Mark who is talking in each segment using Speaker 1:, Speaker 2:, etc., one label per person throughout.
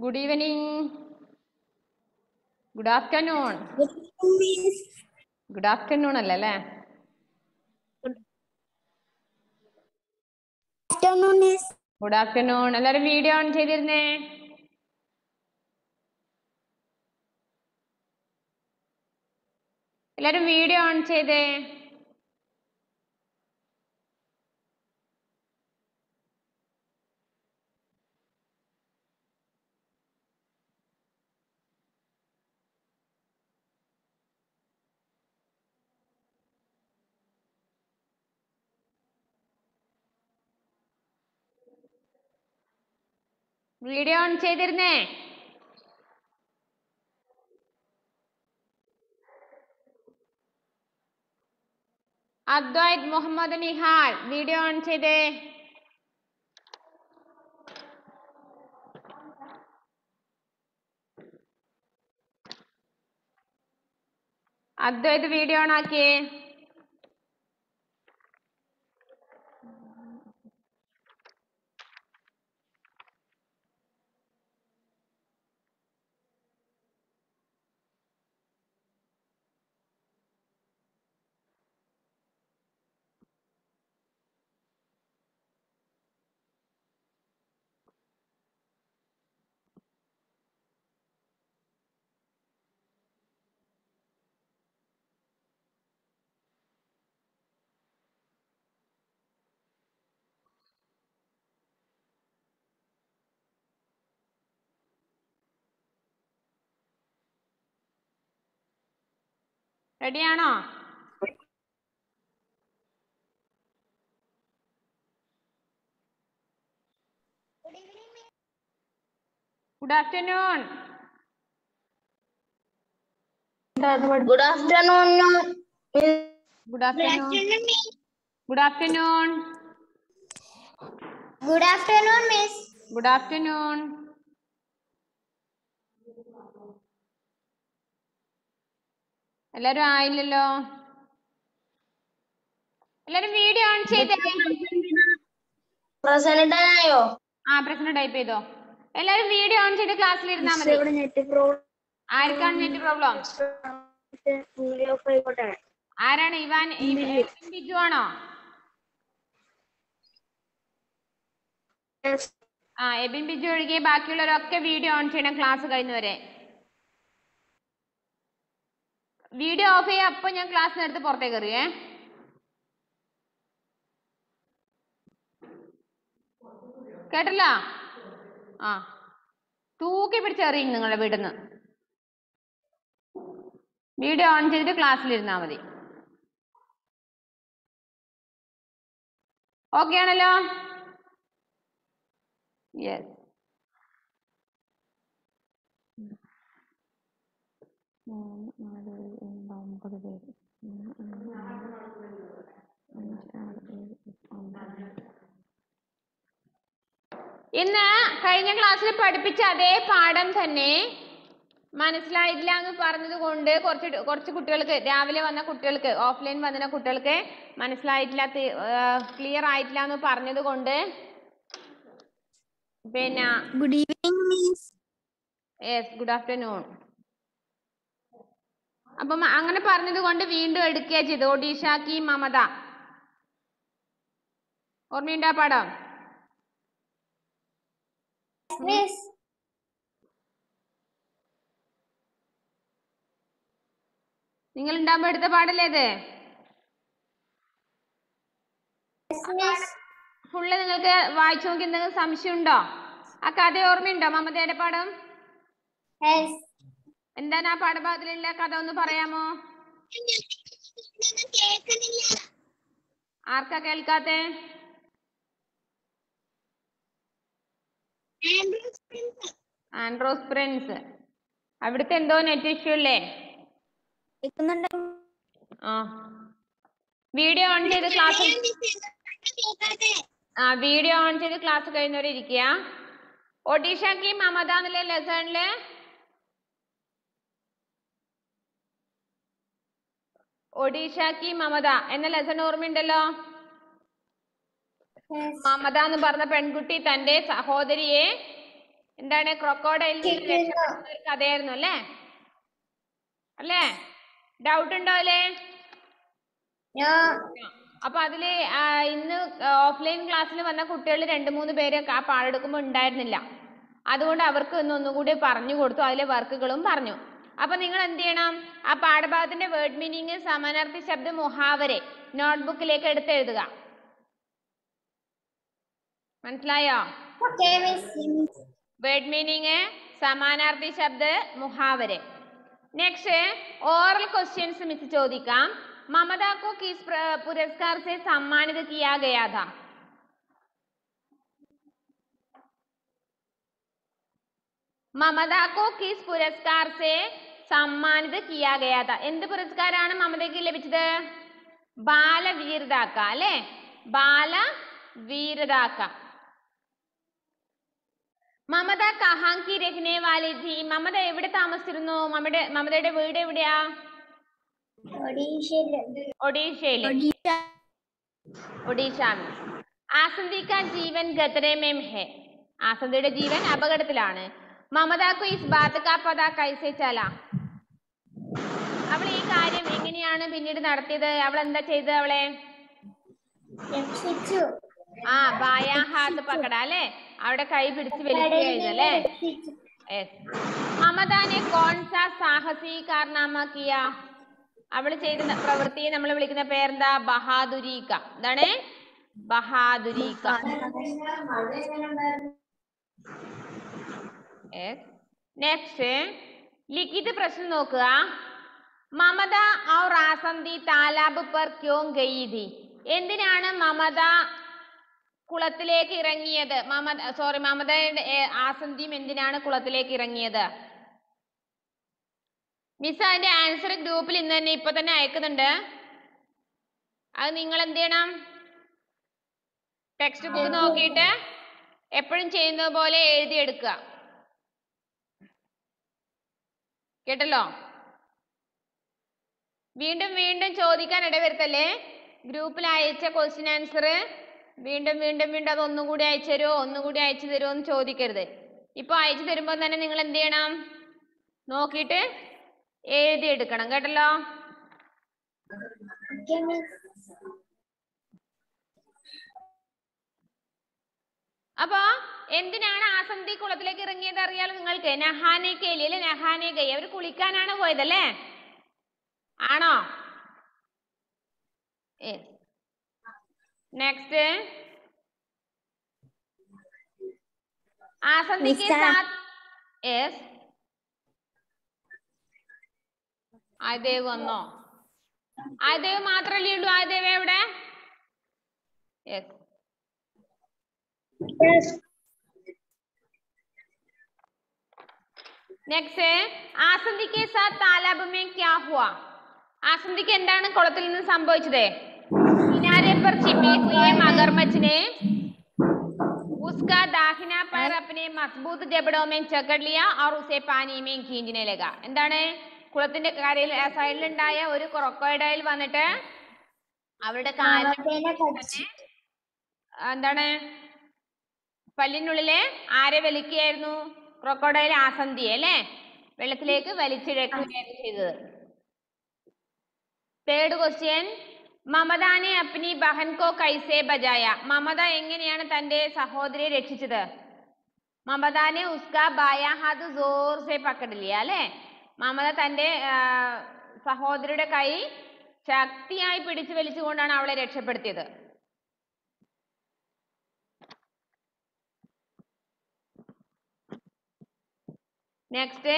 Speaker 1: Good evening. Good afternoon. Good afternoon അല്ലേ?
Speaker 2: Afternoon is.
Speaker 1: Good afternoon. എല്ലാവരും video on ചെയ്തിരുന്നേ? എല്ലാവരും വീഡിയോ ഓൺ ചെയ്തേ? വീഡിയോ ഓൺ ചെയ്തിരുന്നേ? അദ്വൈത് മുഹമ്മദ് നിഹാൽ വീഡിയോ ഓൺ ചെയ്തേ? അദ്വൈത് വീഡിയോ ഓൺ ആക്കിയേ? റെഡിയാണോ? Good afternoon.
Speaker 2: Good afternoon.
Speaker 1: Good afternoon. Good afternoon.
Speaker 2: Good afternoon, Miss.
Speaker 1: Good afternoon. എല്ലാരും ആയില്ലല്ലോ. എല്ലാരും വീഡിയോ ഓൺ ചെയ്തേ?
Speaker 2: പ്രസന്റ് ആയോ?
Speaker 1: പ്രശ്നം ടൈപ്പ് ചെയ്തോ? എല്ലാരും വീഡിയോ ഓൺ ചെയ്ത് ക്ലാസ്സിൽ ഇരുന്നാ മതി. ആർക്കാണ് നെറ്റ് പ്രോബ്ലം? ആരാണ്? ഇവാൻ ബിജു ആണോ? എബിൻ ബിജു ഒഴികെ ബാക്കിയുള്ളവരൊക്കെ വീഡിയോ ഓൺ ചെയ്യണം ക്ലാസ് കഴിയുന്നവരെ. വീഡിയോ ഓഫ് ചെയ്യാം. അപ്പൊ ഞാൻ ക്ലാസ്സിനെടുത്ത് പുറത്തേക്ക് എറിയേ. കേട്ടല്ലോ? തൂക്കി പിടിച്ചെറിയും നിങ്ങളുടെ വീട്ടിൽ നിന്ന്. വീഡിയോ ഓൺ ചെയ്തിട്ട് ക്ലാസ്സിലിരുന്നാ മതി. ഓക്കെ ആണല്ലോ? യെസ്. ഇന്ന് കഴിഞ്ഞ ക്ലാസ്സിൽ പഠിപ്പിച്ച അതേ പാഠം തന്നെ മനസ്സിലായില്ല എന്ന് പറഞ്ഞത് കൊണ്ട് കുറച്ച് കുട്ടികൾക്ക്, രാവിലെ വന്ന കുട്ടികൾക്ക്, ഓഫ്ലൈൻ വന്ന കുട്ടികൾക്ക് മനസ്സിലായിട്ടില്ല, ക്ലിയർ ആയിട്ടില്ല എന്ന് പറഞ്ഞത് കൊണ്ട് പിന്നെ
Speaker 2: good evening miss.
Speaker 1: Yes, good afternoon. അപ്പം അങ്ങനെ പറഞ്ഞത് കൊണ്ട് വീണ്ടും എടുക്കുക ചെയ്ത്. ഒഡീഷ കി മമത ഓർമ്മയുണ്ടാ പാഠം? നിങ്ങൾ ഉണ്ടാകുമ്പോ എടുത്ത പാടല്ലേ ഇത്? ഫുള്ള് നിങ്ങൾക്ക് വായിച്ചു നോക്കി എന്തെങ്കിലും സംശയം ഉണ്ടോ? ആ കഥ ഓർമ്മയുണ്ടോ? മമതയുടെ പാഠം എന്താണ്? ആ പാഠഭാഗത്തിലുള്ള കഥ ഒന്ന് പറയാമോ? ആർക്കാ കേൾക്കാത്തെ? ആൻഡ്രോസ് പ്രിൻസ്. അവിടുത്തെ എന്തോ നെറ്റ് ഇഷ്യൂ അല്ലേ? വീഡിയോ ഓൺ ചെയ്ത് ക്ലാസ് വീഡിയോ ഓൺ ചെയ്ത് ക്ലാസ് കഴിയുന്നവരെ ഇരിക്കുക. ഒഡീഷ കി മമത എന്നുള്ള ലെസണില് ഒഡീഷ കി മമത എന്ന ലെസൺ ഓർമ്മയുണ്ടല്ലോ? മമത എന്ന് പറഞ്ഞ പെൺകുട്ടി തന്റെ സഹോദരിയെ എന്താണ് ക്രൊക്കോഡൈലിൽ നിന്ന് രക്ഷപ്പെടുന്ന ഒരു കഥയായിരുന്നു അല്ലേ? അല്ലേ? ഡൗട്ട് ഉണ്ടോ അല്ലേ? അപ്പൊ അതില് ഇന്ന് ഓഫ്ലൈൻ ക്ലാസ്സിൽ വന്ന കുട്ടികൾ 2-3 പേര് ആ പാടെടുക്കുമ്പോൾ ഉണ്ടായിരുന്നില്ല. അതുകൊണ്ട് അവർക്ക് ഒന്നുകൂടി പറഞ്ഞു കൊടുത്തു, അതിലെ വർക്കുകളും പറഞ്ഞു. അപ്പൊ നിങ്ങൾ എന്ത് ചെയ്യണം, ആ പാഠഭാഗത്തിന്റെ വേർഡ് മീനിങ് സമാനാർത്ഥി ശബ്ദ മുഹാവരെ നോട്ട്ബുക്കിലേക്ക് എടുത്തെഴുതുക. മനസ്സിലായോ? വേർഡ് മീനിങ് സമാനാർത്ഥി ശബ്ദ മുഹാവരെ. നെക്സ്റ്റ് ഓറൽ ക്വസ്റ്റ്യൻസ് മിസ് ചോദിക്കാം. ममता को किस पुरस्कार से सम्मानित किया गया था? ममता को किस पुरस्कार से सम्मानित किया गया था? എന്ത് പുരസ്കാരമാണ് മമതയ്ക്ക് ലഭിച്ചത്? ബാലവീരതാക്ക അല്ലേ? ബാലവീരതാക്ക. മമത കഹാം കി രഹ്നെ വാലി थी? മമത എവിടെ താമസിച്ചിരുന്നു? മമതയുടെ വീട് എവിടെയാ? ഒഡീഷയിലെ. ഒഡീഷ. ആസന്തി കാ ജീവൻ ഖതരെ മേം ഹെ. ആസന്തിയുടെ ജീവൻ അപകടത്തിലാണ്. മമതാക്കു ഇസ് ബാത് കാ പതാ കൈസെ ചല? അവൾ ഈ കാര്യം എങ്ങനെയാണ് പിന്നീട് നടത്തിയത്? അവൾ എന്താ ചെയ്തത്? അവളെ ബായാ ഹാത്ത് പക്കട അല്ലേ? അവിടെ കൈ പിടിച്ച് വലിക്കുകയായിരുന്നല്ലേ? മമതാനെ കോൺ സാ സാഹസി കാർനാമ കിയ? അവൾ ചെയ്ത പ്രവൃത്തിയെ നമ്മൾ വിളിക്കുന്ന പേരെന്താ? ബഹാദുരീക്ക. എന്താണ്? ബഹാദുരീക്ക. നെക്സ്റ്റ് ലിഖിത് പ്രശ്നം നോക്കുക. മമത ഔർ ആസന്തി താലാബ് പർ ക്യോ ഗയി ഥി? എന്തിനാണ് മമത കുളത്തിലേക്ക് ഇറങ്ങിയത്? മമതയുടെ ആസന്തിയും എന്തിനാണ് കുളത്തിലേക്ക് ഇറങ്ങിയത്? മിസ് അതിന്റെ ആൻസർ ഗ്രൂപ്പിൽ ഇന്ന് തന്നെ ഇപ്പൊ തന്നെ അയക്കുന്നുണ്ട്. അത് നിങ്ങൾ എന്ത് ചെയ്യണം? ടെക്സ്റ്റ് ബുക്ക് നോക്കിയിട്ട് എപ്പോഴും ചെയ്യുന്നത് പോലെ എഴുതിയെടുക്കുക. കേട്ടല്ലോ? വീണ്ടും വീണ്ടും ചോദിക്കാൻ ഇടവരുത്തല്ലേ. ഗ്രൂപ്പിൽ അയച്ച ക്വസ്റ്റ്യൻ ആൻസർ വീണ്ടും വീണ്ടും വീണ്ടും അത് ഒന്നുകൂടി അയച്ചു തരുമോ, ഒന്നുകൂടി അയച്ചു തരുമോ എന്ന് ചോദിക്കരുത്. ഇപ്പൊ അയച്ചു തരുമ്പോൾ തന്നെ നിങ്ങൾ എന്ത് ചെയ്യണം? നോക്കിയിട്ട് എഴുതിയെടുക്കണം. കേട്ടല്ലോ? അപ്പൊ എന്തിനാണ് ആസന്തി കുളത്തിലേക്ക് ഇറങ്ങിയത് അറിയാലോ നിങ്ങൾക്ക്? നഹാനെ കേലി അല്ലെ? നഹാനെ ഗയി. അവര് കുളിക്കാനാണ് പോയതല്ലേ? ആണോ? നെക്സ്റ്റ് ആസന്തിക്ക് ആയദേവ് വന്നോ? ആയദേവ് മാത്രല്ലേ ഉള്ളൂ? ആയദേവ് എവിടെ? നെക്സ്റ്റ് ആസന്തിക്ക് സാത്ത് താലാബ് മേ ക്യാ ഹുവാ? ആസന്തിക്ക് എന്താണ് കുളത്തിൽ നിന്ന് സംഭവിച്ചത്? കിനാരെ पर छिपे हुए मगरमच्छ ने उसका दाहिना पैर अपने मजबूत जबड़ों में जकड़ लिया और उसे पानी में खींचने लगा. എന്താണ്? കുളത്തിന്റെ കരയിൽ സൈഡിലുണ്ടായ ഒരു ക്രൊക്കോഡൈൽ വന്നിട്ട് അവരുടെ എന്താണ് പല്ലിനുള്ളിലെ ആരെ വലിക്കുകയായിരുന്നു? ക്രൊക്കോഡൈൽ ആസന്തിയെ അല്ലേ? വെള്ളത്തിലേക്ക് വലിച്ചിഴക്കുകയായിരുന്നു ചെയ്തത്. തേർഡ് ക്വസ്റ്റ്യൻ മമതാനെ അപ്നി ബഹൻ കോ കൈസെ ബജായ? മമത എങ്ങനെയാണ് തന്റെ സഹോദരിയെ രക്ഷിച്ചത്? മമതാനെ ഉസ്കാ ബായാ ഹാത്ത് ജോർ സെ പക്കഡ് ലിയ അല്ലേ? മമത തന്റെ സഹോദരിയുടെ കൈ ശക്തിയായി പിടിച്ചു വലിച്ചുകൊണ്ടാണ് അവളെ രക്ഷപ്പെടുത്തിയത്. നെക്സ്റ്റ്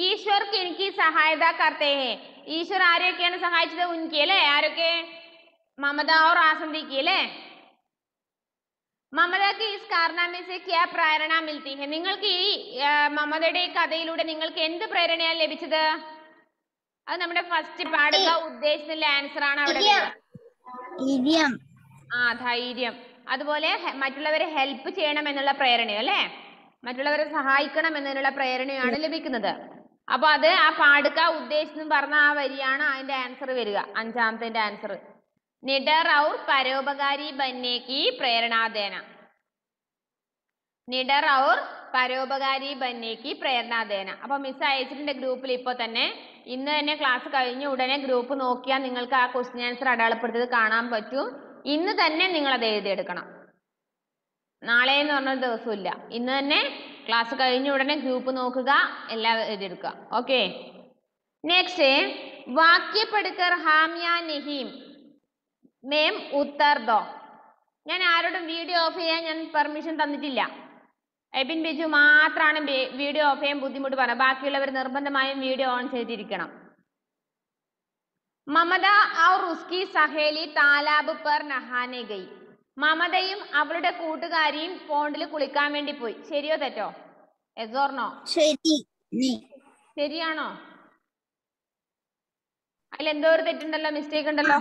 Speaker 1: ഈശ്വർ കിൻകി സഹായത കർത്തേ ഹെ? ഈശ്വർ ആരെയൊക്കെയാണ് സഹായിച്ചത്? ഉൻകി അല്ലേ? ആരൊക്കെ? മമത और ആസന്തിക്ക് അല്ലേ? മമതക്ക് ഇസ് കാർനാമേ സെ ക്യാ പ്രേരണ മിൽത്തി ഹെ? നിങ്ങൾക്ക് ഈ മമതയുടെ ഈ കഥയിലൂടെ നിങ്ങൾക്ക് എന്ത് പ്രേരണയാണ് ലഭിച്ചത്? അത് നമ്മുടെ ഫസ്റ്റ് പാടുക ഉദ്ദേശിച്ചുള്ള ആൻസർ ആണ് അവിടെ. ധൈര്യം. അതുപോലെ മറ്റുള്ളവരെ ഹെൽപ്പ് ചെയ്യണം എന്നുള്ള പ്രേരണയോ അല്ലേ? മറ്റുള്ളവരെ സഹായിക്കണം എന്നതിനുള്ള പ്രേരണയാണ് ലഭിക്കുന്നത്. അപ്പൊ അത് ആ പാടുക ഉദ്ദേശിച്ചു പറഞ്ഞ ആ വരിയാണ് അതിന്റെ ആൻസർ വരിക. അഞ്ചാമത്തെ ആൻസർ നിഡർ ഔർ പരോപകാരി ബന്നേക്ക് പ്രേരണാദേന. നിഡർ ഔർ പരോപകാരി ബന്നേക്ക് പ്രേരണ ദേന. അപ്പൊ മിസ് അയച്ചിട്ടുണ്ട് ഗ്രൂപ്പിൽ ഇപ്പൊ തന്നെ. ഇന്ന് തന്നെ ക്ലാസ് കഴിഞ്ഞ ഉടനെ ഗ്രൂപ്പ് നോക്കിയാൽ നിങ്ങൾക്ക് ആ ക്വസ്റ്റ്യൻ ആൻസർ അടയാളപ്പെടുത്തിയത് കാണാൻ പറ്റും. ഇന്ന് തന്നെ നിങ്ങൾ അത് എഴുതിയെടുക്കണം. നാളെ എന്ന് പറഞ്ഞൊരു ദിവസമില്ല. ഇന്ന് തന്നെ ക്ലാസ് കഴിഞ്ഞ ഉടനെ ഗ്രൂപ്പ് നോക്കുക, എല്ലാം എഴുതിയെടുക്കുക. ഓക്കെ. നെക്സ്റ്റ് വാക്യ പഠിക്കർ ഹാമിയ നഹീം മേം ഉത്തർ ദോ. ഞാൻ ആരോടും വീഡിയോ ഓഫ് ചെയ്യാൻ ഞാൻ പെർമിഷൻ തന്നിട്ടില്ല. എബിൻ ബിജു മാത്രമാണ് വീഡിയോ ഓഫ് ചെയ്യാൻ ബുദ്ധിമുട്ട് പറഞ്ഞത്. ബാക്കിയുള്ളവർ നിർബന്ധമായും വീഡിയോ ഓൺ ചെയ്തിരിക്കണം. മമത ഔർ ഉസ്കി സഹേലി താലാബ് പർ നഹാനെ ഗയി. മമതയും അവളുടെ കൂട്ടുകാരിയും പോണ്ടിൽ കുളിക്കാൻ വേണ്ടി പോയി. ശരിയോ തെറ്റോ? Yes or no? ശരിയാണോ? അതിൽ എന്തോ ഒരു തെറ്റുണ്ടല്ലോ, മിസ്റ്റേക്ക് ഉണ്ടല്ലോ.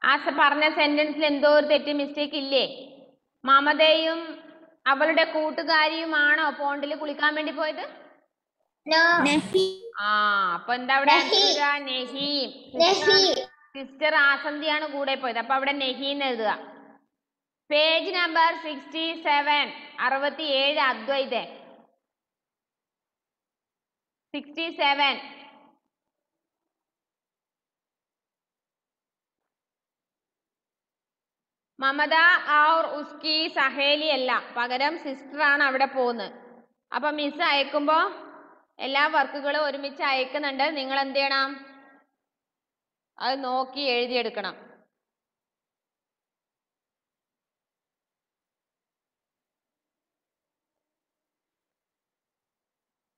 Speaker 1: ആ പറഞ്ഞ സെന്റൻസിൽ എന്തോ ഒരു തെറ്റ്, മിസ്റ്റേക്ക് ഇല്ലേ? മമതയും അവളുടെ കൂട്ടുകാരിയുമാണോ പോണ്ടിൽ കുളിക്കാൻ വേണ്ടി പോയത്? ആ, അപ്പൊ എന്താ അവിടെ നെഹീം. സിസ്റ്റർ ആസന്തിയാണ് കൂടെ പോയത്. അപ്പൊ അവിടെ നെഹീന്ന് എഴുതുക. Page number 67, 67 Advaitha 67. മമത ഔർ ഉസ്കി സഹേലി അല്ല, പകരം സിസ്റ്റർ ആണ് അവിടെ പോകുന്നത്. അപ്പൊ മിസ് അയക്കുമ്പോ എല്ലാ വർക്കുകളും ഒരുമിച്ച് അയക്കുന്നുണ്ട്. നിങ്ങൾ എന്ത് ചെയ്യണം? അത് നോക്കി എഴുതിയെടുക്കണം.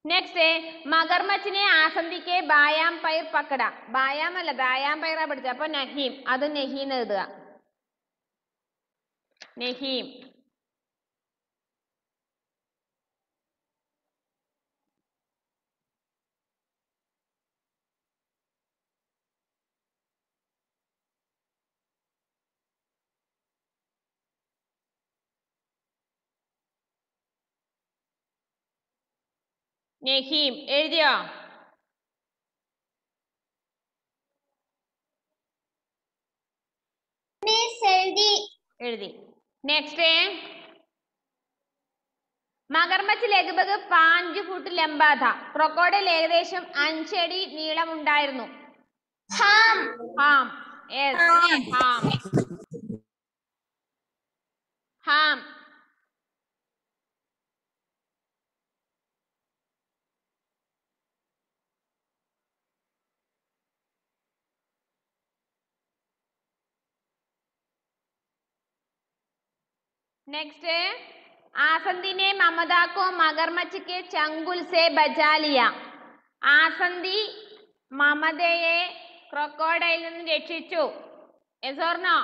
Speaker 1: Next മഗർമച്ചിനെ ആസന്തിക്ക് ബായാം Pyre പക്കട. ബായാം അല്ല, ദായാം പൈറാ പഠിച്ച. അപ്പൊ നഹീം, അത് നെഹീം എഴുതുക. നെഹീം. നെഹീം എഴുതിയോ? എഴുതി. Next മഗർമച്ച് ലഗ്ഭഗ് 5 foot lumbar Tha. Crocodile ഏകദേശം 5 അടി നീളമുണ്ടായിരുന്നു. ഹാം. ഹാം. नेक्स्ट आसंदी ने ममता को मगरमच्छ के चंगुल से बचा लिया. आसंदी മമതയെ ക്രൊക്കോഡൈലിൽ നിന്ന് രക്ഷിച്ചു. Yes or no?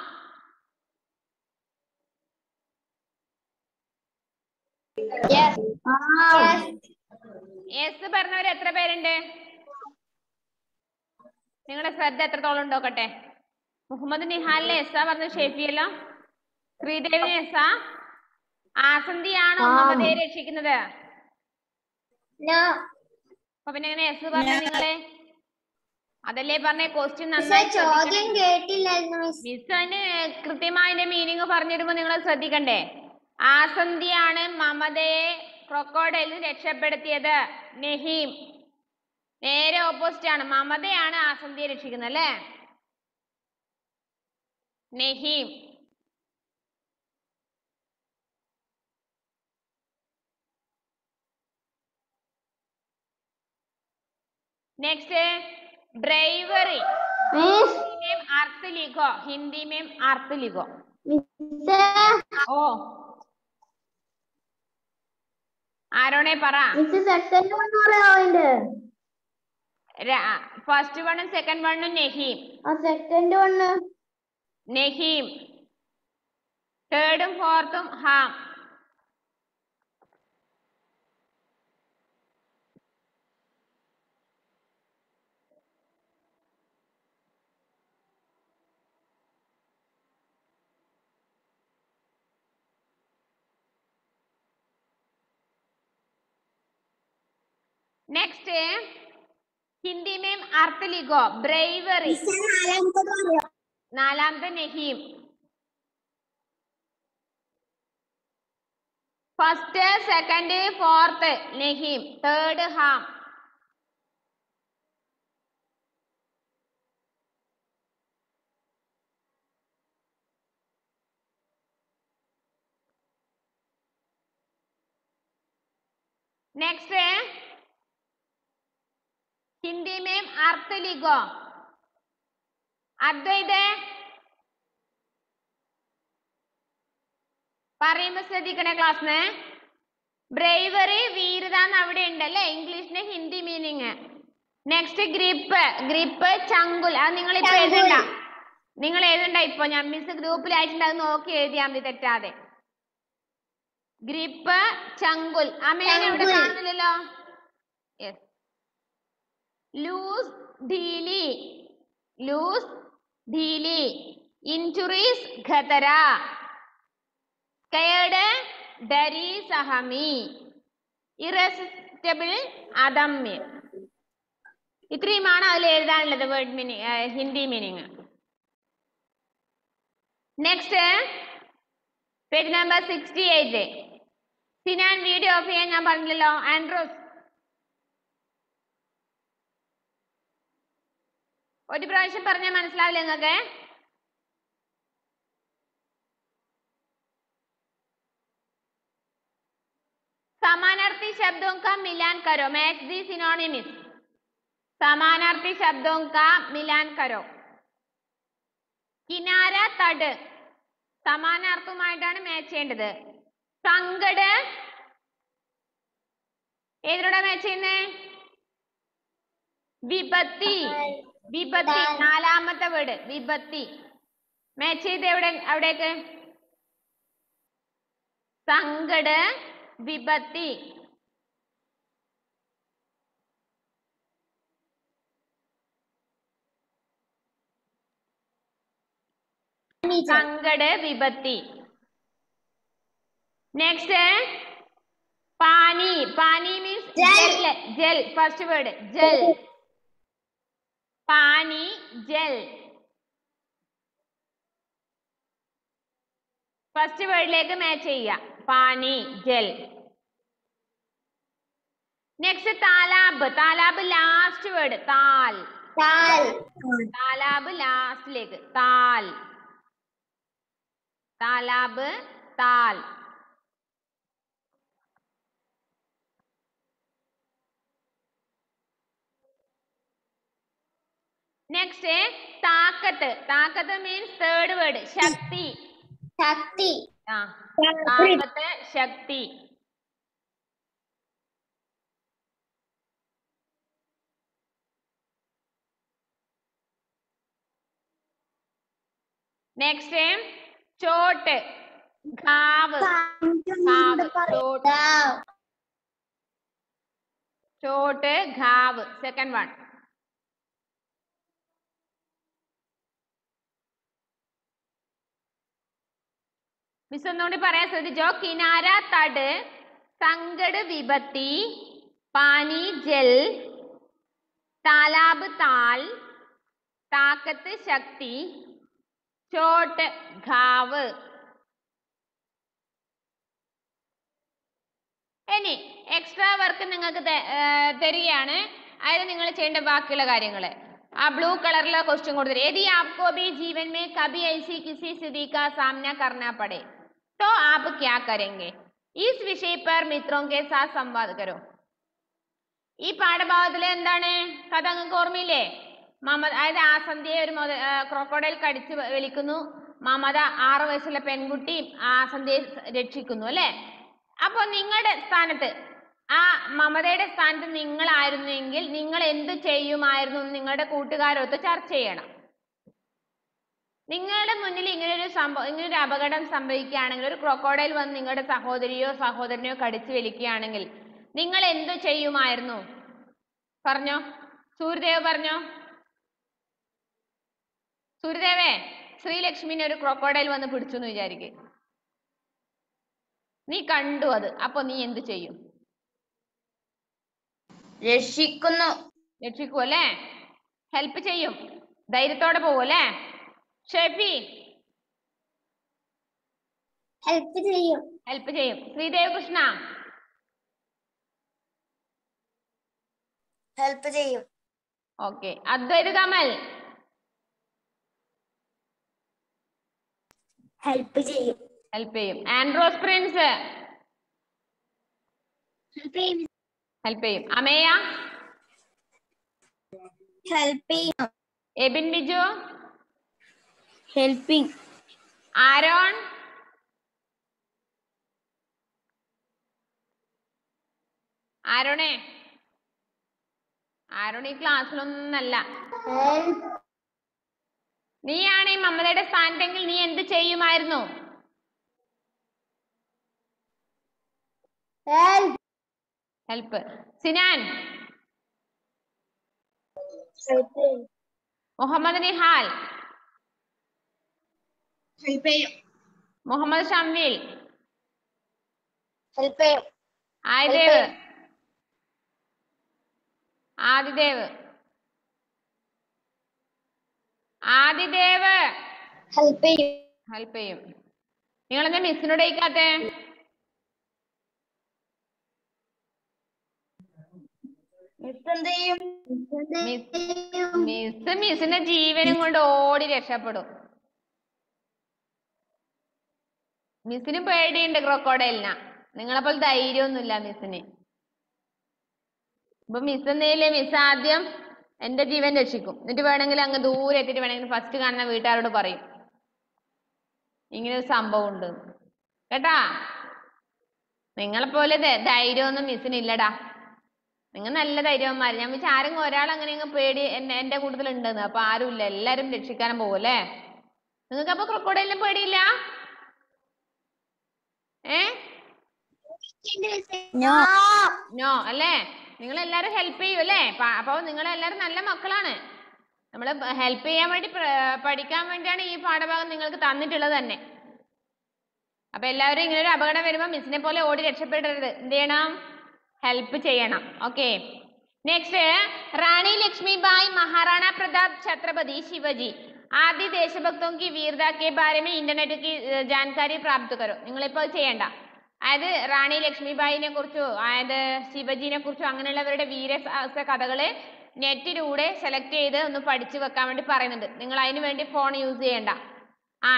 Speaker 1: യെസ് പറഞ്ഞവർ എത്ര പേരുണ്ട്? നിങ്ങളുടെ ശ്രദ്ധ എത്രത്തോളം ഉണ്ടോക്കട്ടെ. മുഹമ്മദ് നിഹാലിനെ എസ്സാ പറഞ്ഞു, ഷെഫിയല്ലോ ശ്രീദേവിനെ എസ്സാ. ആസന്തിയാണോ മമതയെ രക്ഷിക്കുന്നത്? അപ്പൊ പിന്നെ എങ്ങനെ എസ് പറഞ്ഞു നിങ്ങളെ? അതല്ലേ പറഞ്ഞ ക്വസ്റ്റ്യൻ നന്നായി മിസ് അതിന് കൃത്യമായ മീനിങ് പറഞ്ഞിരുമ്പോ നിങ്ങൾ ശ്രദ്ധിക്കണ്ടേ. ആസന്തിയാണ് മമതയെ ക്രൊക്കോഡൈലിൽ രക്ഷപ്പെടുത്തിയത്. നെഹീം നേരെ ഓപ്പോസിറ്റ് ആണ്. മമതയാണ് ആസന്തിയെ രക്ഷിക്കുന്നത് അല്ലേ? നെഹീം. नेक्स्ट ड्राइवरी. हिंदी में अर्थ लिखो. हिंदी में अर्थ लिखो. ओ ആരോണേ പറ. ഫസ്റ്റ് വണ്ണും സെക്കൻഡ് വണ്ണും നെഹീം. നെഹീം. തേർഡും ഫോർത്തും ഹാം. नेक्स्ट हिंदी में अर्थ लिखो. ब्रेवरी. नालामते നെഹീം. ഫസ്റ്റ്, സെക്കൻഡ്, ഫോർത്ത് നഹീം, തേർഡ് ഹാം. नेक्स्ट है हिंदी में अर्थ लिखो. अद्वैत പറയുമ്പോൾ ശ്രദ്ധിക്കണേ ക്ലാസ്സിന്. ബ്രേവറി വീരത അവിടെ ഉണ്ടല്ലേ ഇംഗ്ലീഷിന്റെ Hindi meaning. Next grip, grip ചങ്കുൽ. അത് നിങ്ങൾ ഇപ്പൊ എഴുതണ്ട, നിങ്ങൾ എഴുതണ്ട. ഇപ്പൊ ഞാൻ മിസ് ഗ്രൂപ്പിൽ അയച്ചിട്ടുണ്ട്, അത് നോക്കി എഴുതിയാൽ മതി തെറ്റാതെ. ഗ്രിപ്പ് ചങ്കുൽ. അമ്മേനെ ഇവിടെ കാണുന്നില്ലല്ലോ. യെസ്. ലൂസ് ढीली, लूज ढीली. इंजुरीज खतरा, स्कैर्ड डरी सहमी, इरेसिस्टिबल अदम्य. ഇത്രയുമാണ് അതിൽ എഴുതാനുള്ളത് word meaning, Hindi meaning. Next page number 68. Sinan video off ചെയ്യാൻ ഞാൻ പറഞ്ഞില്ലല്ലോ. ആൻഡ്രോസ് ഒരു പ്രാവശ്യം പറഞ്ഞാൽ മനസ്സിലാവില്ല നിങ്ങൾക്ക്. समानार्थी शब्दों का मिलान करो. मैच दी सिनोनिम्स. समानार्थी शब्दों का मिलान करो. കിനാര തട് സമാനാർത്ഥമായിട്ടാണ് മാച്ച് ചെയ്യേണ്ടത്. സങ്കട് ഏതിനോടാ മാച്ച് ചെയ്യുന്നേ? വിപത്തി, വിപത്തി നാലാമത്തെ വേർഡ് വിപത്തി. മാച്ച് ചെയ്ത് അവിടേക്ക് സങ്കട് വിപത്തി. संकट विपत्ति. नेक्स्ट पानी, पानी मीन्स जल, जल फर्स्ट वर्ड जल. पानी जल फर्स्ट वर्ड मैच ചെയ്യാ. पानी जल. नेक्स्ट तालाब, तालाब लास्ट वर्ड ताल, ताल. तालाब लास्ट लेक ताल, तालाब ताल. नेक्स्ट है ताकत, ताकत मीन्स थर्ड वर्ड शक्ति, शक्ति. हाँ ताकत शक्ति. नेक्स्ट है चोट, घाव, घाव चोट, चोट घाव सेकंड वन. मिस ഒന്നുകൂടി പറയാൻ ശ്രദ്ധിച്ചോ. കിനാര തട്, സങ്കട് വിപത്തി, പാനി ജൽ, താലാബ് താൽ, താക്കത്ത് ശക്തി, ചോട്ട് ഘാവ്. ഇനി എക്സ്ട്രാ വർക്ക് നിങ്ങൾക്ക് തരികയാണ്. അതായത് നിങ്ങൾ ചെയ്യേണ്ട ബാക്കിയുള്ള കാര്യങ്ങൾ. ആ ബ്ലൂ കളറിലെ क्वेश्चन കൊടുത്തിട്ട് यदि आपको भी जीवन में कभी ऐसी किसी स्थिति का सामना करना पड़े तो आप क्या करेंगे? इस विषय पर मित्रों के साथ संवाद करो. ഈ പാഠഭാഗത്തിൽ എന്താണ് കഥ നിങ്ങൾക്ക് ഓർമ്മയില്ലേ? മമത, അതായത് ആസന്ധ്യയെ ഒരു ക്രോക്കോഡൈൽ കടിച്ച് വലിക്കുന്നു. മമത 6 വയസ്സുള്ള പെൺകുട്ടി ആസന്ധ്യയെ രക്ഷിക്കുന്നു അല്ലെ. അപ്പൊ നിങ്ങളുടെ സ്ഥാനത്ത്, ആ മമതയുടെ സ്ഥാനത്ത് നിങ്ങളായിരുന്നെങ്കിൽ നിങ്ങൾ എന്ത് ചെയ്യുമായിരുന്നു എന്ന് നിങ്ങളുടെ കൂട്ടുകാരൊത്ത് ചർച്ച ചെയ്യണം. നിങ്ങളുടെ മുന്നിൽ ഇങ്ങനൊരു സംഭവം, ഇങ്ങനൊരു അപകടം സംഭവിക്കുകയാണെങ്കിൽ, ഒരു ക്രോക്കോഡൈൽ വന്ന് നിങ്ങളുടെ സഹോദരിയോ സഹോദരനെയോ കടിച്ചു വലിക്കുകയാണെങ്കിൽ നിങ്ങൾ എന്ത് ചെയ്യുമായിരുന്നു? പറഞ്ഞോ, സൂര്യദേവ് പറഞ്ഞോ. സൂര്യദേവേ, ശ്രീലക്ഷ്മിനെ ഒരു ക്രോക്കോഡൈൽ വന്ന് പിടിച്ചു എന്ന് വിചാരിക്കുക, നീ കണ്ടു അത്, അപ്പൊ നീ എന്ത് ചെയ്യും?
Speaker 2: രക്ഷിക്കുന്നു.
Speaker 1: രക്ഷിക്കൂ അല്ലേ? ഹെൽപ്പ് ചെയ്യും, ധൈര്യത്തോടെ പോകും അല്ലേ? ഷെഫി
Speaker 2: ഹെൽപ്പ് ചെയ്യും.
Speaker 1: ഹെൽപ്പ് ചെയ്യും. ശ്രീദേവ് കൃഷ്ണ
Speaker 2: ഹെൽപ്പ് ചെയ്യും.
Speaker 1: ഓക്കെ. അദ്വൈത് കമൽ
Speaker 2: ഹെൽപ്പ് ചെയ്യും.
Speaker 1: ഹെൽപ്പ് ചെയ്യും. ആൻഡ്രോസ് പ്രിൻസ്
Speaker 2: ഹെൽപ്പ് ചെയ്യും.
Speaker 1: ഹെൽപ്പ് ചെയ്യും. അമേയ
Speaker 2: ഹെൽപ്പ് ചെയ്യും.
Speaker 1: എബിൻ ബിജു
Speaker 2: ഹെൽപ്പിംഗ്.
Speaker 1: ആരോൺ ആരോണേ ആരോൺ ഈ ക്ലാസ്സിലൊന്നല്ല. നീയാണ് ഈ മമതയുടെ സ്ഥാനത്തെങ്കിൽ നീ എന്ത് ചെയ്യുമായിരുന്നു? ഹെൽപ്പ്. സിനാൻ മുഹമ്മദ് നിഹാൽ
Speaker 2: ഹെൽപ്പ് ചെയ്യും.
Speaker 1: മുഹമ്മദ് ഷംവീൽ
Speaker 2: ഹെൽപ്പ് ചെയ്യും.
Speaker 1: ആദിദേവ് ആദിദേവ് ആദിദേവ്
Speaker 2: ഹെൽപ്പ് ചെയ്യും.
Speaker 1: ഹെൽപ്പ് ചെയ്യും. നിങ്ങളെന്താ മിസ്സിനോട് ചോദിക്കാത്തെ? മിസ്സിന്റെ ജീവനും കൊണ്ട് ഓടി രക്ഷപ്പെടും. മിസ്സിന് പേടിയുണ്ട് ക്രൊക്കോഡൈലിന. നിങ്ങളെപ്പോലെ ധൈര്യമൊന്നുമില്ല മിസ്സിന്. ഇപ്പൊ മിസ് എന്നേലേ മിസ് ആദ്യം എന്റെ ജീവൻ രക്ഷിക്കും, എന്നിട്ട് വേണമെങ്കിൽ അങ്ങ് ദൂരെ എത്തിയിട്ട് വേണമെങ്കിൽ ഫസ്റ്റ് കാണുന്ന വീട്ടുകാരോട് പറയും ഇങ്ങനെ ഒരു സംഭവം ഉണ്ട് കേട്ടാ. നിങ്ങളെപ്പോലെ ധൈര്യമൊന്നും മിസ്സിനില്ലടാ. നിങ്ങൾ നല്ല ധൈര്യവന്മാര്. ഞാൻ വെച്ചാൽ ആരെങ്കിലും ഒരാൾ അങ്ങനെ പേടി എന്റെ കൂട്ടത്തിലുണ്ടെന്ന്. അപ്പൊ ആരുമില്ല, എല്ലാരും രക്ഷിക്കാനും പോവല്ലേ. നിങ്ങൾക്ക് അപ്പൊ ക്രൊക്കോഡൈലിനെ പേടിയില്ല? നോ അല്ലേ? നിങ്ങൾ എല്ലാരും ഹെൽപ്പ് ചെയ്യും അല്ലേ? അപ്പൊ നിങ്ങൾ എല്ലാരും നല്ല മക്കളാണ്. നമ്മൾ ഹെൽപ്പ് ചെയ്യാൻ വേണ്ടി പഠിക്കാൻ വേണ്ടിയാണ് ഈ പാഠഭാഗം നിങ്ങൾക്ക് തന്നിട്ടുള്ളത് തന്നെ. അപ്പൊ എല്ലാവരും ഇങ്ങനെ ഒരു അപകടം വരുമ്പോ മിസ്സിനെ പോലെ ഓടി രക്ഷപ്പെടരുത്. എന്ത് ചെയ്യണം? ഹെൽപ്പ് ചെയ്യണം. ഓക്കെ. നെക്സ്റ്റ്, റാണി ലക്ഷ്മിബായി महाराणा प्रताप छत्रपति शिवाजी आदि देशभक्तों की वीरता के बारे में इंटरनेट की जानकारी प्राप्त करो. നിങ്ങളിപ്പോൾ ചെയ്യണ്ട. അതായത് റാണി ലക്ഷ്മിബായിനെ കുറിച്ചോ അതായത് ശിവജിനെ കുറിച്ചോ അങ്ങനെയുള്ളവരുടെ വീരസാഹസ കഥകള് നെറ്റിലൂടെ സെലക്ട് ചെയ്ത് ഒന്ന് പഠിച്ചു വെക്കാൻ വേണ്ടി പറയുന്നുണ്ട്. നിങ്ങൾ അതിന് വേണ്ടി ഫോൺ യൂസ് ചെയ്യണ്ട.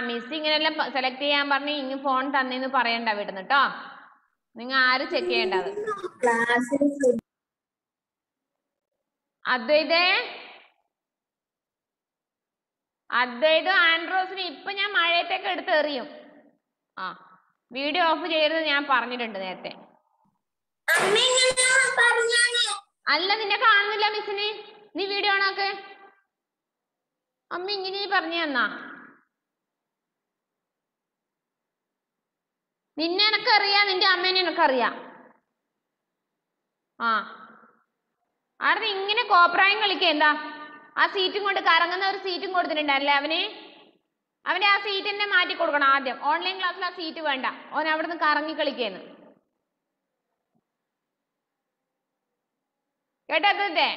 Speaker 1: മിസ് ഇങ്ങനെയെല്ലാം സെലക്ട് ചെയ്യാൻ പറഞ്ഞ് ഇങ്ങ് ഫോൺ തന്നെന്ന് പറയണ്ട വീട്ടിൽ നിന്ന് കേട്ടോ. നിങ്ങൾ ആരും ചെക്ക് ചെയ്യേണ്ടത്. അദ്വൈതും ആൻഡ്രോസിനും ഇപ്പൊ ഞാൻ മഴയത്തേക്ക് എടുത്ത് എറിയും. വീഡിയോ ഓഫ് ചെയ്യരുത് ഞാൻ പറഞ്ഞിട്ടുണ്ട് നേരത്തെ. അല്ല, നിന്നെ കാണുന്നില്ല മിസ്സിന്. നീ വീഡിയോ ഓണാക്ക്. അമ്മ ഇങ്ങനെ പറഞ്ഞു തന്നാ. നിന്നെ എനക്കറിയാം, നിന്റെ അമ്മേനെ എനക്കറിയാം. അവിടെ ഇങ്ങനെ കോപ്രായം കളിക്കുക. എന്താ ആ സീറ്റും കൊണ്ട് കറങ്ങുന്ന ഒരു സീറ്റും കൊടുത്തിട്ടുണ്ടല്ലേ അവന് ആ സീറ്റ് തന്നെ മാറ്റി കൊടുക്കണം ആദ്യം. ഓൺലൈൻ ക്ലാസ്സിൽ ആ സീറ്റ് വേണ്ട, അവൻ അവിടെ നിന്ന് കറങ്ങി കളിക്കുന്നു. കേട്ടേ?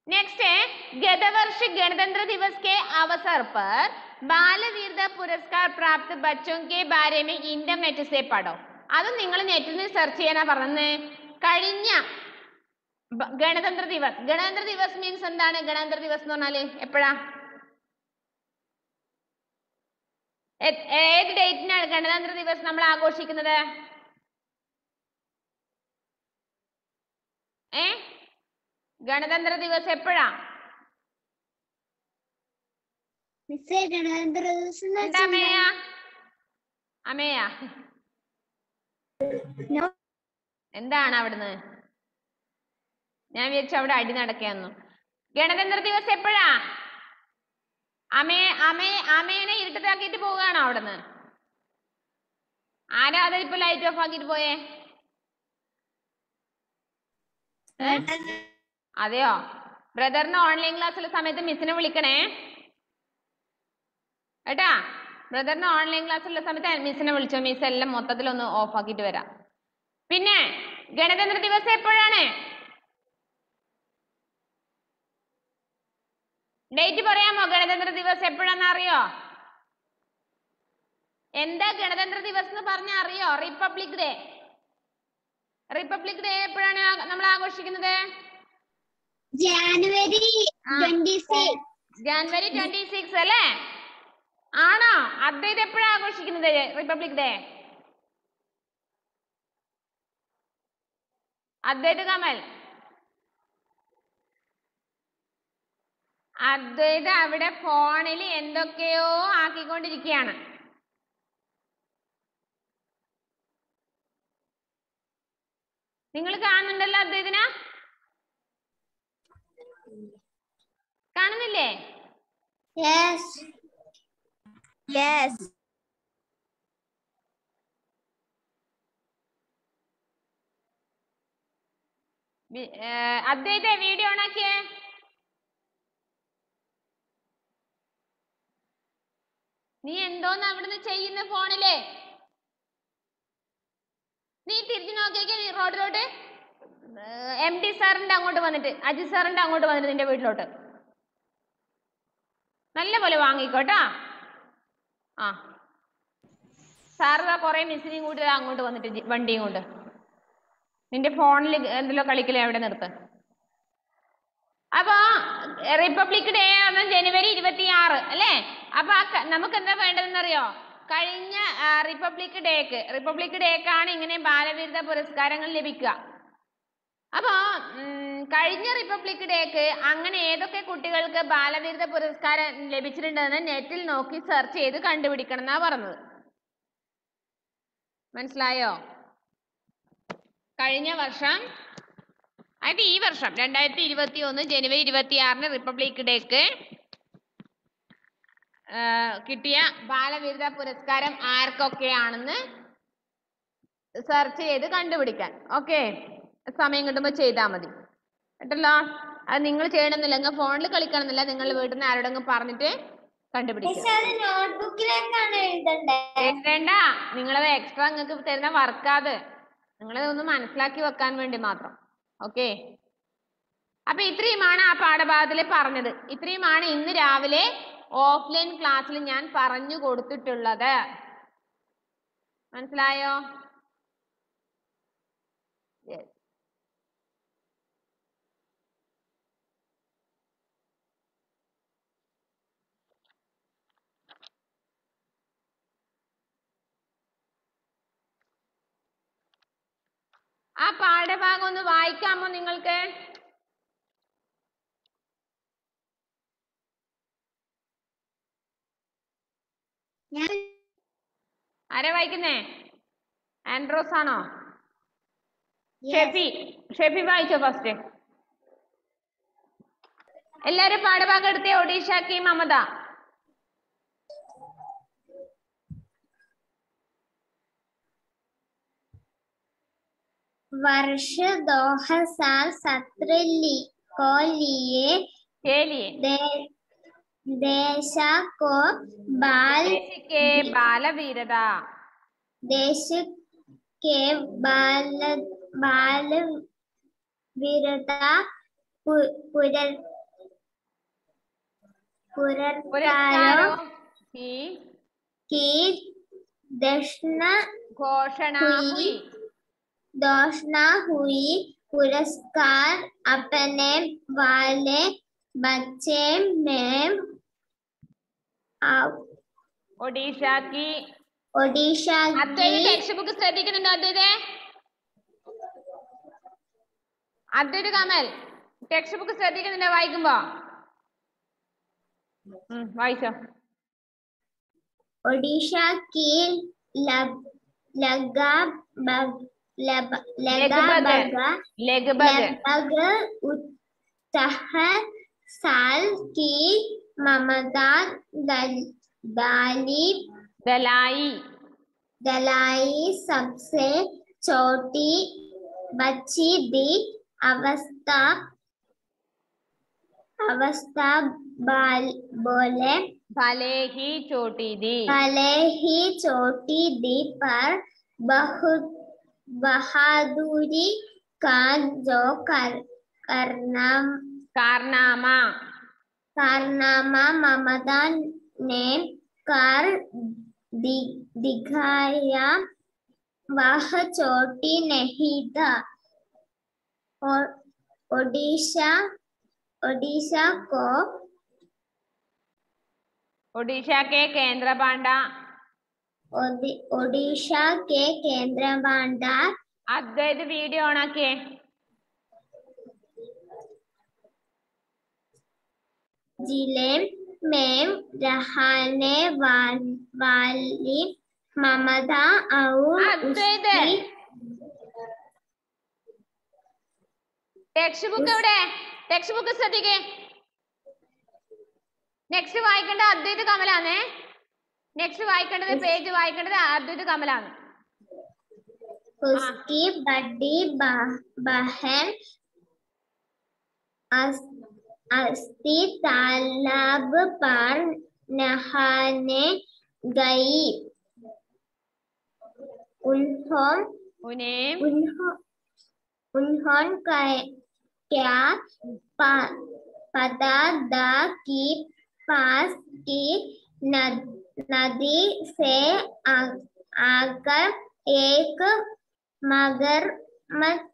Speaker 1: नेक्स्ट है, गत वर्ष गणतंत्र दिवस के अवसर पर बाल वीरता पुरस्कार प्राप्त बच्चों के बारे में इंटरनेट से पढ़ो. അത് നിങ്ങൾ നെറ്റിൽ നിന്ന് സെർച്ച് ചെയ്യാനാ പറഞ്ഞത്. കഴിഞ്ഞ ഗണതന്ത്ര ദിവസ്. ഗണതന്ത്ര ദിവസ് മീൻസ് എന്താണ്? ഗണതന്ത്ര ദിവസ് എന്ന് പറഞ്ഞാല് എപ്പോഴാ, ഏത് ഡേറ്റിനാണ് ഗണതന്ത്ര ദിവസ് നമ്മൾ ആഘോഷിക്കുന്നത്? ഗണതന്ത്ര ദിവസ് എപ്പോഴാ? അമേയ എന്താണ് അവിടുന്ന്? ഞാൻ വിചാരിച്ചു അവിടെ അടി നടക്കാന്നു. ഗണതന്ത്ര ദിവസ് എപ്പോഴാ? അമേനെ ഇരുട്ടത്താക്കിയിട്ട് പോവുകയാണോ അവിടുന്ന്? ആരാ അത് ഇപ്പൊ ലൈറ്റ് ഓഫ് ആക്കിട്ട് പോയേ? അതെയോ? ബ്രദറിന് ഓൺലൈൻ ക്ലാസ്സിലെ സമയത്ത് മിസ്സിനെ വിളിക്കണേ കേട്ടാ. ബ്രദറിന് ഓൺലൈൻ ക്ലാസ്സിലുള്ള സമയത്ത് മിസ്സിനെ വിളിച്ചോ. മിസ് എല്ലാം മൊത്തത്തിലൊന്ന് ഓഫ് ആക്കിയിട്ട് വരാം. പിന്നെ ഗണതന്ത്ര ദിവസം എപ്പോഴാണ്? ഡേറ്റ് പറയാമോ? ഗണതന്ത്ര ദിവസം എപ്പോഴാന്ന് അറിയോ? എന്താ ഗണതന്ത്ര ദിവസം എന്ന് പറഞ്ഞ അറിയോ? Republic day. റിപ്പബ്ലിക് ഡേ എപ്പോഴാണ് നമ്മൾ ആഘോഷിക്കുന്നത്?
Speaker 2: ജനുവരി 26.
Speaker 1: ജനുവരി 26 അല്ലേ? ആണോ? അദ്വൈത് എപ്പോഴാണ് ആഘോഷിക്കുന്നത് റിപ്പബ്ലിക് ഡേ? അദ്വൈത് കമൽ, അദ്വൈത് അവിടെ ഫോണിൽ എന്തൊക്കെയോ ആക്കിക്കൊണ്ടിരിക്കുകയാണ്. നിങ്ങൾ കാണുന്നുണ്ടല്ലോ അദ്വൈതിന? കാണുന്നില്ലേ?
Speaker 2: Yes. Yes.
Speaker 1: അദ്വൈത വീഡിയോ ഓൺ ആക്കിയേ. നീ എന്തോന്ന് അവിടുന്ന് ചെയ്യുന്ന ഫോണില്? നീ തിരിച്ചു നോക്കിയേക്ക് റോഡിലോട്ട്. MD സാറിന്റെ അങ്ങോട്ട് വന്നിട്ട്, അജിത് സാറിന്റെ അങ്ങോട്ട് വന്നിട്ട് നിന്റെ വീട്ടിലോട്ട് നല്ല പോലെ വാങ്ങിക്കോട്ടാ. ആ സാറ് കൊറേ മിസ്സിനെയും കൂടി അങ്ങോട്ട് വന്നിട്ട് വണ്ടിയും കൊണ്ട് നിന്റെ ഫോണിൽ എന്തെല്ലോ കളിക്കലേ അവിടെ നിർത്ത്. അപ്പൊ റിപ്പബ്ലിക് ഡേ ആണ് ജനുവരി 26 അല്ലേ? അപ്പൊ നമുക്ക് എന്താ വേണ്ടതെന്നറിയോ? കഴിഞ്ഞ റിപ്പബ്ലിക് ഡേക്കാണ് ഇങ്ങനെ ബാലവീരത പുരസ്കാരങ്ങൾ ലഭിക്കുക. അപ്പൊ കഴിഞ്ഞ റിപ്പബ്ലിക് ഡേക്ക് അങ്ങനെ ഏതൊക്കെ കുട്ടികൾക്ക് ബാലവീരത പുരസ്കാരം ലഭിച്ചിട്ടുണ്ടെന്ന് നെറ്റിൽ നോക്കി സെർച്ച് ചെയ്ത് കണ്ടുപിടിക്കണം എന്നാ പറഞ്ഞത്. മനസ്സിലായോ? കഴിഞ്ഞ വർഷം, അതായത് ഈ വർഷം 2021 ജനുവരി 26 റിപ്പബ്ലിക് ഡേക്ക് കിട്ടിയ ബാലവീരത പുരസ്കാരം ആർക്കൊക്കെയാണെന്ന് സെർച്ച് ചെയ്ത് കണ്ടുപിടിക്കാൻ. ഓക്കെ, സമയം കിട്ടുമ്പോൾ ചെയ്താൽ മതി കേട്ടല്ലോ. അത് നിങ്ങൾ ചെയ്യണമെന്നില്ല, നിങ്ങൾ ഫോണിൽ കളിക്കണമെന്നില്ല, നിങ്ങൾ വീട്ടിൽ നിന്ന് ആരോടെങ്കിലും പറഞ്ഞിട്ട് കണ്ടുപിടിക്കുക. എഴുതണ്ട, നിങ്ങളത് എക്സ്ട്രാ നിങ്ങൾക്ക് തരുന്ന വർക്കാത് നിങ്ങളതൊന്ന് മനസ്സിലാക്കി വെക്കാൻ വേണ്ടി മാത്രം. ഓക്കെ, അപ്പൊ ഇത്രയുമാണ് ആ പാഠഭാഗത്തിൽ പറഞ്ഞത്. ഇത്രയുമാണ് ഇന്ന് രാവിലെ ഓഫ്ലൈൻ ക്ലാസ്സിൽ ഞാൻ പറഞ്ഞു കൊടുത്തിട്ടുള്ളത്. മനസ്സിലായോ? ആ പാഠഭാഗം ഒന്ന് വായിക്കാമോ നിങ്ങൾക്ക്? ആരാ വായിക്കുന്നേ? ആൻഡ്രോസ് ആണോ? ഷെഫി വായിച്ചോ ഫസ്റ്റ്. എല്ലാരും പാഠഭാഗം എടുത്തേ. ഒഡീഷ കി മമത.
Speaker 2: वर्ष 2017 को लिए देश को
Speaker 1: बालवीरता
Speaker 2: देश के बाल वीरता पुरस्कारों की घोषणा हुई। पुरस्कार अपने वाले बच्चे में
Speaker 1: ओडिशा की ടെക്സ്റ്റ് ബുക്ക് ശ്രദ്ധിക്കുന്നുണ്ടോ അദ്വൈത് കമൽ? ടെക്സ്റ്റ് ബുക്ക് ശ്രദ്ധിക്കുന്നുണ്ടോ വായിക്കുമ്പോ? വായിച്ചോ.
Speaker 2: ओडिशा की लगभग 60 साल की ममता दलाई सबसे छोटी बच्ची दी अवस्था बोले
Speaker 1: भले ही छोटी
Speaker 2: दी पर बहुत बहादुरी का जो कारनामा ममता ने कर दिखाया वह चोटी नहीं था। और ओडिशा ओडिशा को
Speaker 1: ओडिशा के केंद्रपाड़ा
Speaker 2: ओडिशा के केंद्रपाड़ा
Speaker 1: अद्वैत वीडियो ऑन आके
Speaker 2: जिले में रहने वाली ममता और
Speaker 1: अद्वैत
Speaker 2: उसकी
Speaker 1: ടെക്സ്റ്റ് ബുക്ക് എവിടെ ടെക്സ്റ്റ് ബുക്ക് ശ്രദ്ധിക്കേ നെക്സ്റ്റ് വായിക്കേണ്ട അദ്വൈത് കമലാന്നേ നെക്സ്റ്റ് വായിക്കേണ്ടത് പേജ് വായിക്കേണ്ടത് അദ്വൈത് കമലാണ്
Speaker 2: उसकी बड़ी बहन अस्थि तालाब पर नहाने गई। उन्होंने क्या पता दा की पास की नदी से आकर एक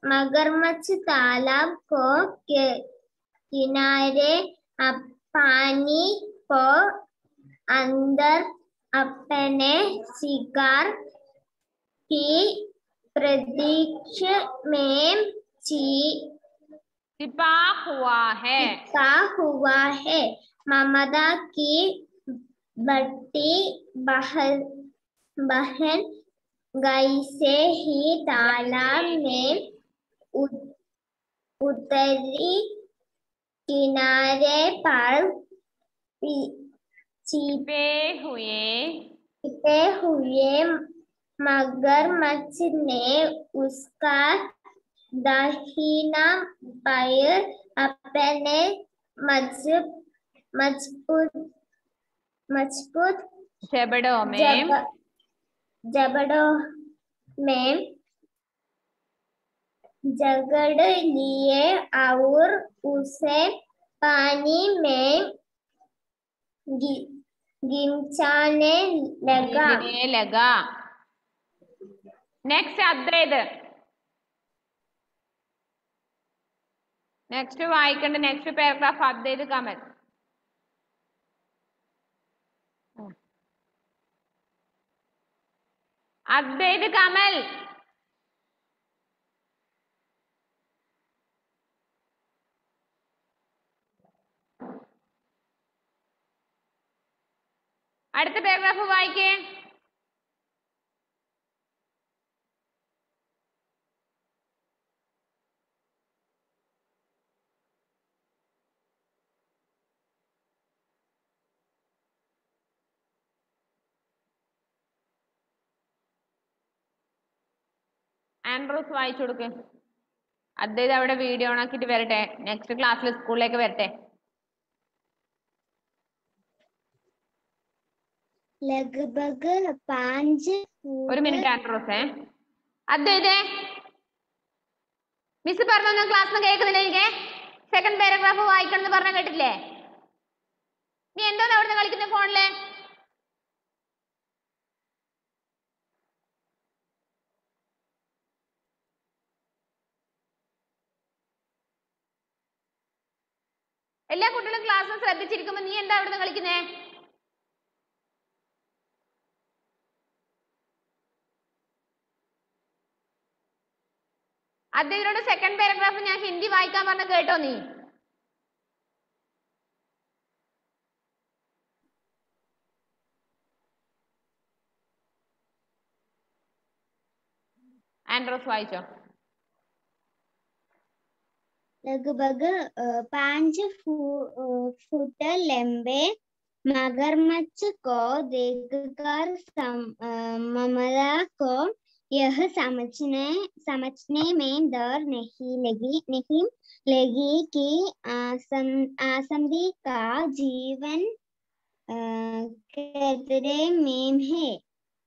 Speaker 2: मगरमच्छ तालाब को किनारे पानी को अंदर अपने शिकार की प्रतीक्षा में
Speaker 1: छिपा
Speaker 2: हुआ है। ममता की बड़ी बहन जैसे ही तालाब में उतरी किनारे पर छिपे हुए मगरमच्छ ने उसका दाहिना पैर अपने मजबूत
Speaker 1: जबड़ों
Speaker 2: में जकड़ लिए और उसे पानी में गिंचाने लगा।
Speaker 1: नेक्स्ट अद्वैत नेक्स्ट വായിക്കേണ്ട നെക്സ്റ്റ് പാരഗ്രാഫ് അദ്വൈത് കമൽ अद्वैत कमल അടുത്ത പാരഗ്രാഫ് വായിക്കേ ആൻഡ്രൂസ് വായിച്ചു കൊടുക്ക് അദ്വൈത് അവിടെ വീഡിയോ ഓൺ ആക്കിയിട്ട് വരട്ടെ നെക്സ്റ്റ് ക്ലാസ്സിൽ സ്കൂളിലേക്ക് വരട്ടെ
Speaker 2: लगभग 5
Speaker 1: ഒരു മിനിറ്റ് ആൻഡ്രൂസേ അദ്വൈതേ മിസ് പറഞ്ഞൊന്നും ക്ലാസ്സിൽ കേൾക്കുന്നില്ല എനിക്ക് സെക്കൻഡ് പാരഗ്രാഫ് വായിക്കണം എന്ന് പറഞ്ഞ കേട്ടില്ലേ നീ എന്തോന്ന് അവിടുന്ന് കളിക്കുന്ന ഫോണില് എല്ലാ കുട്ടികളും ക്ലാസ്സിൽ ശ്രദ്ധിച്ചിരിക്കുമ്പോ നീ എന്താ അവിടുന്ന് കളിക്കുന്നേ അദ്ദേഹത്തിനോട് സെക്കൻഡ് പാരഗ്രാഫ് ഞാൻ ഹിന്ദി വായിക്കാൻ പറഞ്ഞ കേട്ടോ നീ ആൻഡ്രോസ് വായിച്ചോ
Speaker 2: लगभग 5 फुट लंबे मगरमच्छ को देखकर ममता को यह समझने में देर नहीं लगी कि आसंदी का जीवन खतरे में है।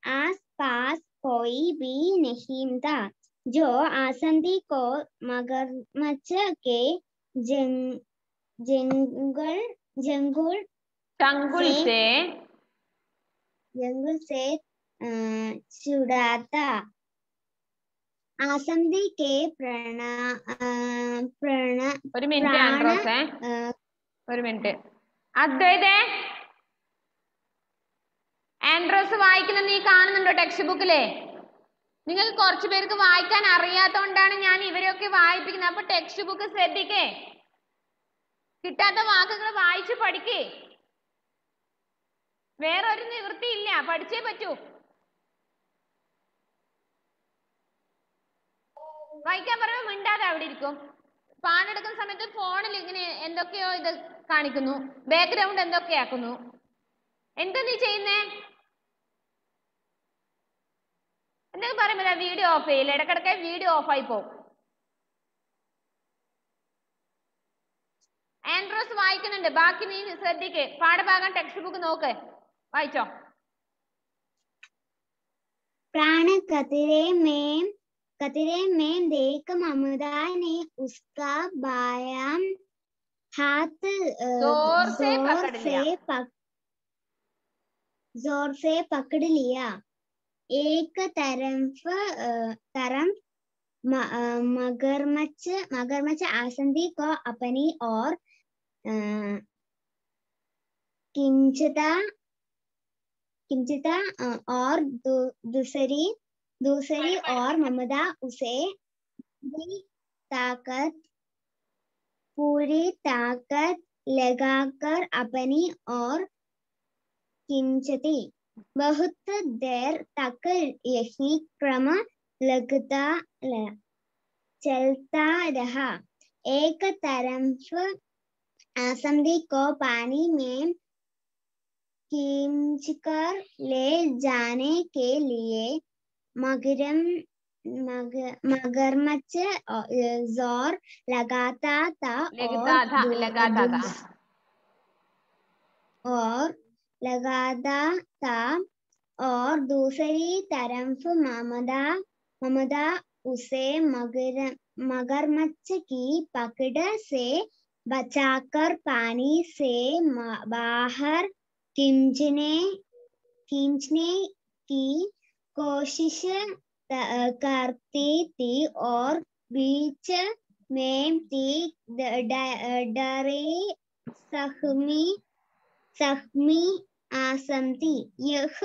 Speaker 2: आस पास कोई भी नहीं था जो आसंदी को मगरमच्छ के जंगल
Speaker 1: चंगुल से
Speaker 2: जंगल से छुड़ाता। आसंदी के
Speaker 1: ഒരു മിനിറ്റ് ആൻഡ്രോസേ, ഒരു മിനിറ്റ്. അദ്വൈതേ, ആൻഡ്രോസ് വായിക്കുന്നത് നീ കാണുന്നുണ്ടോ ടെക്സ്റ്റ് ബുക്കിലെ? നിങ്ങൾക്ക് കുറച്ചു പേർക്ക് വായിക്കാൻ അറിയാത്തോണ്ടാണ് ഞാൻ ഇവരെയൊക്കെ വായിപ്പിക്കുന്നത്. അപ്പൊ ടെക്സ്റ്റ് ബുക്ക് ശ്രദ്ധിക്കേ, കിട്ടാത്ത വാക്കുകൾ വായിച്ച് പഠിക്കേ. വേറെ ഒരു നിവൃത്തിയില്ല, പഠിച്ചേ പറ്റൂ. വായിക്കാൻ പറയുമ്പോൾ മിണ്ടാതെ അവിടെ ഇരിക്കും. പാടെടുക്കുന്ന സമയത്ത് ഫോണിൽ ഇങ്ങനെ എന്തൊക്കെയോ ഇത് കാണിക്കുന്നു, ബാക്ക്ഗ്രൗണ്ട് എന്തൊക്കെയാക്കുന്നു. എന്താ നീ ചെയ്യുന്നേ? എന്തൊക്കെ പറയുമ്പോ വീഡിയോ ഓഫ് ചെയ്യില്ല, ഇടക്കിടക്ക് വീഡിയോ ഓഫ് ആയി പോകും. ആൻഡ്രോസ് വായിക്കുന്നുണ്ട്, ബാക്കി നീ ശ്രദ്ധിക്ക്. പാഠഭാഗം ടെക്സ്റ്റ് ബുക്ക് നോക്ക്, വായിച്ചോ.
Speaker 2: प्राण कतरे में देख ममता ने उसका बायां हाथ
Speaker 1: जोर से
Speaker 2: पकड़ लिया। एक तरफ मगरमच्छ आसंदी को अपनी ओर खींचता और दूसरी ओर ममता उसे पूरी ताकत लगाकर अपनी ओर खींचती। बहुत देर तक यही क्रम चलता रहा। एक तरफ आसंदी को पानी में खींचकर ले जाने के लिए मगरमच्छ जोर लगाता था और दूसरी तरफ ममता उसे मगरमच्छ की पकड़ से बचाकर पानी से बाहर खींचने की कोशिश करती थी और बीच में थी डरी सहमी आसंदी। यह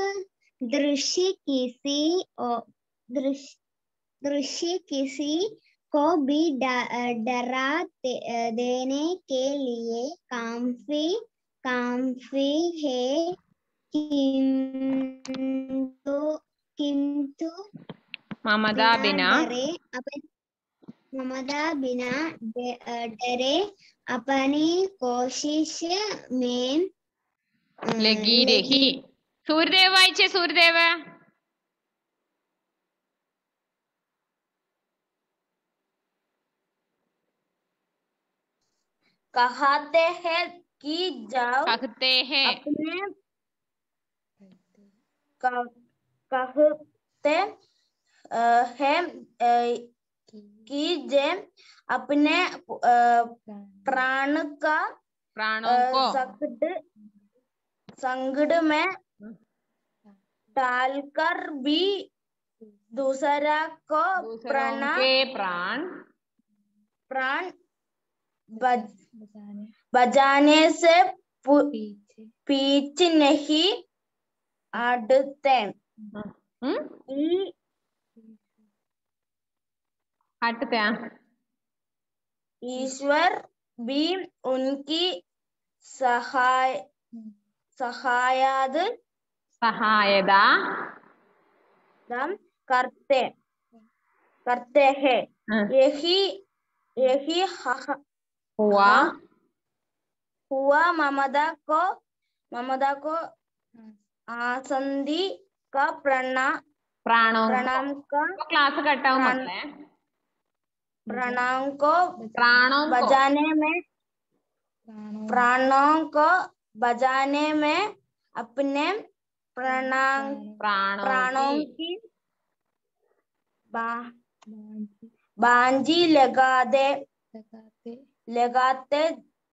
Speaker 2: दृश्य किसी को भी डरा देने के लिए काफी है, किंतु
Speaker 1: ममता बिना
Speaker 2: डरे अपनी कोशिश में
Speaker 1: लगी रही। सूर्यदेव वाइचे, सूर्यदेव।
Speaker 3: कहते हैं कि जाओ,
Speaker 1: कहते हैं
Speaker 3: अपने कहते हैं कि जे अपने प्राणों को संकट में डालकर भी दूसरा को प्राण बचाने से पीछे नहीं हटते। ईश्वर भी उनकी सहायता करते हैं। यही हुआ ममता को आसंदी का प्राणों को बचाने में अपने प्राणों की बाजी लगाते